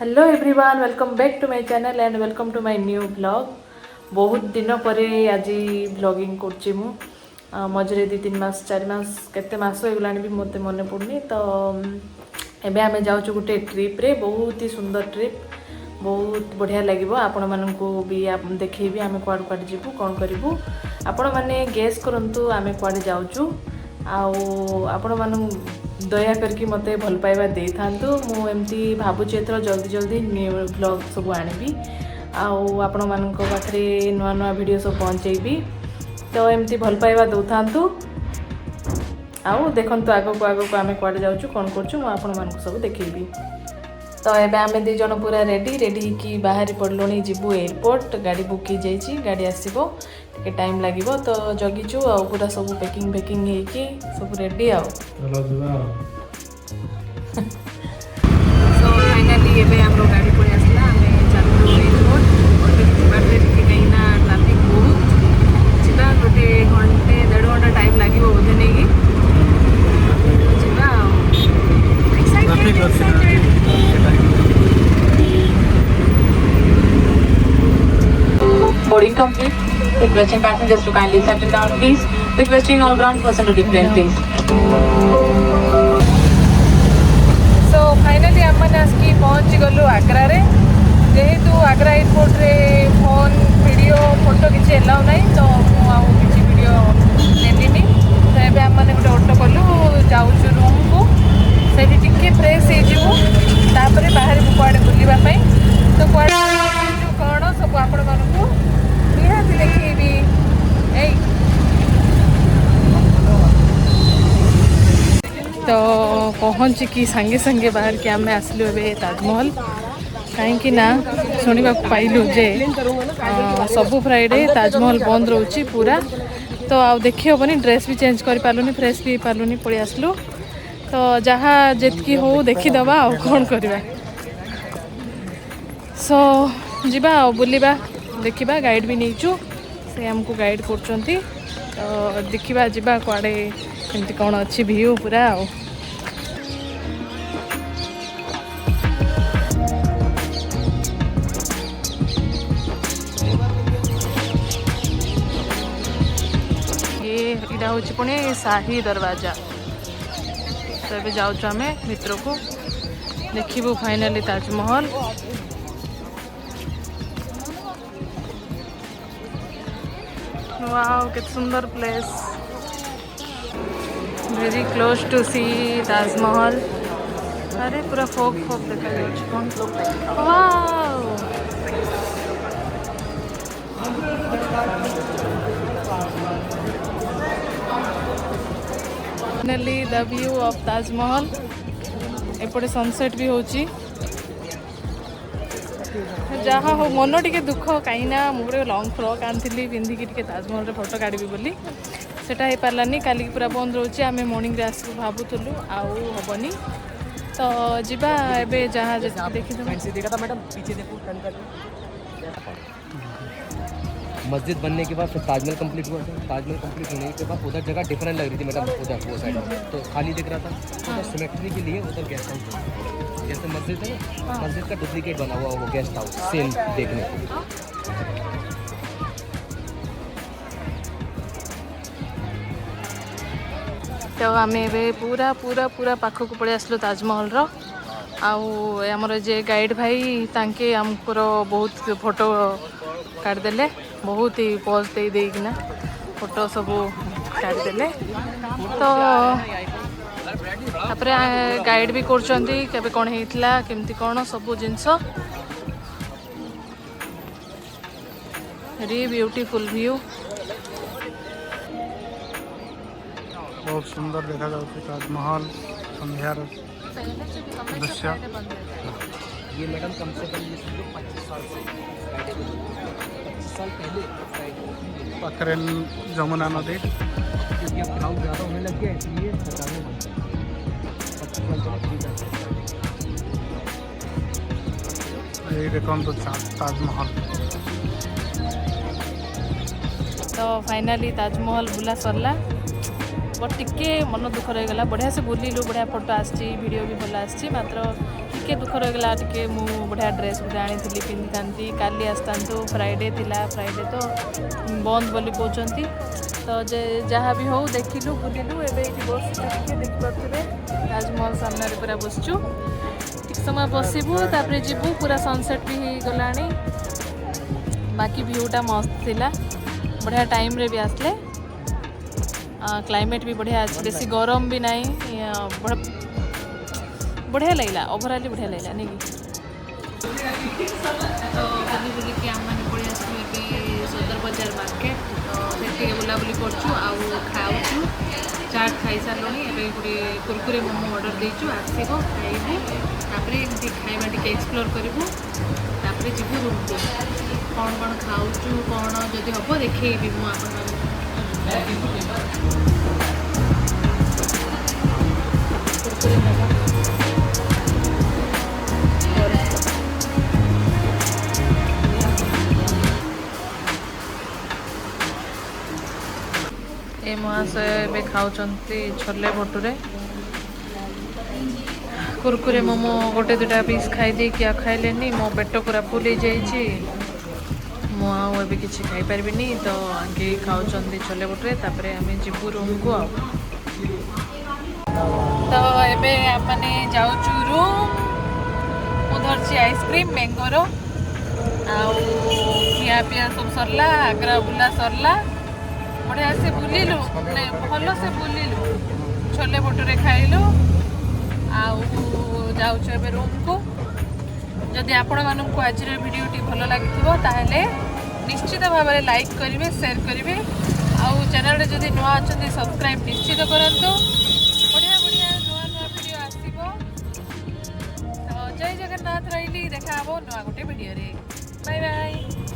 Hello everyone, welcome back to my channel and welcome to my new blog. बहुत दिन पर आज blogging करछि मु मझे 2-3 मास 4 मास केते मास होगला भी मत मन पड़नी। तो एबे आमे जाउछु गुटे ट्रिप रे, बहुत ही सुंदर ट्रिप, बहुत बढ़िया लगे आपण मानू भी देखी आम कुआड़ कुआड़ जीवु कौन करूँ आपण मैंने गेस करंतु आमे कुआड़े जाउछु आपण मानू दया करके मते भल पाइबा दे थांतु। मु एमती भाबुची एथर जल्दी जल्दी न्यू ब्लॉग सब आनिबी आपण मानक पाखरे नुआ नुआ वीडियो सब पहुँचेबी। तो एमती भल पाइबा दो थांतु देखंतु आगो आमे कुआडे जाउछु कोन करछु मु आपण मानक सब देखैबी। तो एबे आमे दी जन पूरा रेडी की बाहर पड़लोनी जीवु एयरपोर्ट। गाड़ी बुक की जाइछि, गाड़ी आसीबो टिके टाइम लागिबो। तो जगिछु पूरा सब पैकिंग हेकी सब रेडी चलो जुवा। सो फाइनली एबे हमरो गाड़ी पड़े आसला, आमे चालू एयरपोर्ट बाटे टिके कहिना ट्रैफिक बहुत जिबा गोटे घंटे 1.5 घंटा टाइम लागिबो बोधे नेकी जिबा excited. Boarding complete. Requesting passengers to kindly settle down, please. Requesting all ground person to decline, please. So finally हमने आसकी पहुँच गलु आग्रा रे। जेहेतु आग्रा एयरपोर्ट रे फोन वीडियो फोटो किसी एलाउ नहीं, तो मुझे वीडियो नेलिनी। तो एबे हमने गोटे ऑटो कलु जाउछु रूम को, सेठी टिके फ्रेश हे जिवु, तापरे बाहर कुआडे बुलिबा पई। तो कुआडे कौन सब आपण मानकु निहाती देखिबी। तो पहुँच कि संगे संगे बाहर के आम आसलु ए ताजमहल। कहीं ना शुणा पाइलु जे सबु फ्राइडे ताजमहल बंद रोची पूरा। तो आ देखी हेनी, ड्रेस भी चेंज कर पालुनी, फ्रेश भी पालुनी, पड़ी आसलु। तो जहाँ जेतकी हो देखीदबा आ कौन करवा। सो जीवा बुलिबा देखिबा, गाइड भी नहींचु, से हमको गाइड करचंती। तो देखिबा जीवा कुआडे केमती कौन अच्छी व्यू पूरा ये इटा हूँ पुणे शाही दरवाजा। तो ये जाऊँ आम भितर को देखू फाइनाली ताजमहल। वाओ कितना सुंदर place, very close to see Taj Mahal. अरे पूरा फोक देखा जाए। Wow finally the view of Taj Mahal. एपटे सनसेट भी होची। जहाँ हो मन टे दुख कहीं मुझे लंग फ्रॉक आनी पिंधिकी टे ताजमहल फोटो काढ़ी बोली सेटा हो पारानी। काली पूरा बंद रोचे, आम मॉर्निंग आसू भावुलु आबनी। तो जीवा एबे जहाँ देखी मस्जिद बनने के बाद फिर ताजमहल कंप्लीट हुआ था। ताजमहल कंप्लीट होने के बाद उधर जगह डिफरेंट लग रही थी मैडम, उधर वो साइड तो खाली दिख रहा था। उधर सिमेट्री के लिए उधर गेस्ट हाउस था, जैसे मस्जिद है ना, मस्जिद का डुप्लीकेट बना हुआ वो गेस्ट हाउस सेम देखने को। तो आम पूरा पूरा पूरा पाखक पड़े आसलु ताजमहल रो। आमर जे गाइड भाई तांके आमकर बहुत फोटो काढ़देले, बहुत ही पोज देना फोटो सब काढ़देले। तो तापरे गाइड भी करचंती केबे कोन हेतला केमती कोन सब जिंस। वेरी ब्यूटीफुल व्यू, बहुत सुंदर देखा जाता ताजमहल संध्यार दृश्य। ये मैडम कम से कम 25 साल से 25 साल पहले पाखरे जमुना नदी। क्योंकि अब क्राउड ज़्यादा होने लग गया इसलिए सरकार ने 25 साल ये देखो तो ताजमहल। तो फाइनाली ताजमहल बुला सरला। बट टिके मन दुख रहीगला। बढ़िया से बुलिलु, बढ़िया फोटो आसची, वीडियो भी भल आसची, मात्र टिके दुख रहीगला टिके मु बढ़िया ड्रेस गुटे आनी पिंधि था काली आसता फ्राइडे थिला फ्राइडे तो बंद बोली कहते तो जे जहाँ भी हो देखिलु बुलिलु एबे बस देखिपे ताजमहल सामने पूरा बसचु ठीक समय बसबू तापर जीवु पूरा सनसेट भी हो गलानी बाकी व्यूटा मस्त थिला बढ़िया टाइम रे भी आसले क्लाइमेट भी बढ़िया अच्छे बेसी गरम भी नहीं बढ़िया लगला ओवरऑली बढ़िया लगला नहीं तो बुली बुली कि आम मैंने पड़े आसलु सदर बाजार मार्केट तो से बुलाबुली करछु आउ खाऊछु चाट खाई सारूँ एवं गोटे कुरकुरे मोमो ऑर्डर देचु आसो खाइबू तापर एमती खाइबा टिके एक्सप्लोर करूँ तापर जीवु रूम को कौन कौन खाऊछु कौन जदि हम देखी मुझे कुरकुरे मोमो ए महाशय ए खाऊंती छोले भटूरे कुरकुरे मोमो गोटे दुटा पीस खाई क्या खाइलेनी मो पेट पूरा फुल हो जाइए मुझे किसी खाई पार्बिनी तो आगे खाऊंट छोले भटूरे तापर आम जीवु रूम को तो एबे मैंने जाऊँ रूम मुझे आइसक्रीम मैंगोर खिया पिया सब सरला आग्रा बुला सरला बढ़िया से बुलिलु भल से बुलिलु छोले भटूरे खाइलु जाऊँ रूम को जदि आपण मानक आज भिडियोटी भल लगी निश्चित भाव में लाइक करेंगे शेयर करेंगे आउ चैनल जदि नुआ अच्छा सब्सक्राइब निश्चित करूँ बढ़िया बढ़िया नुआ नुआ भिडियो आसो तो जय जगन्नाथ रही देखा नुआ गोटे भिडियो बाय बाय।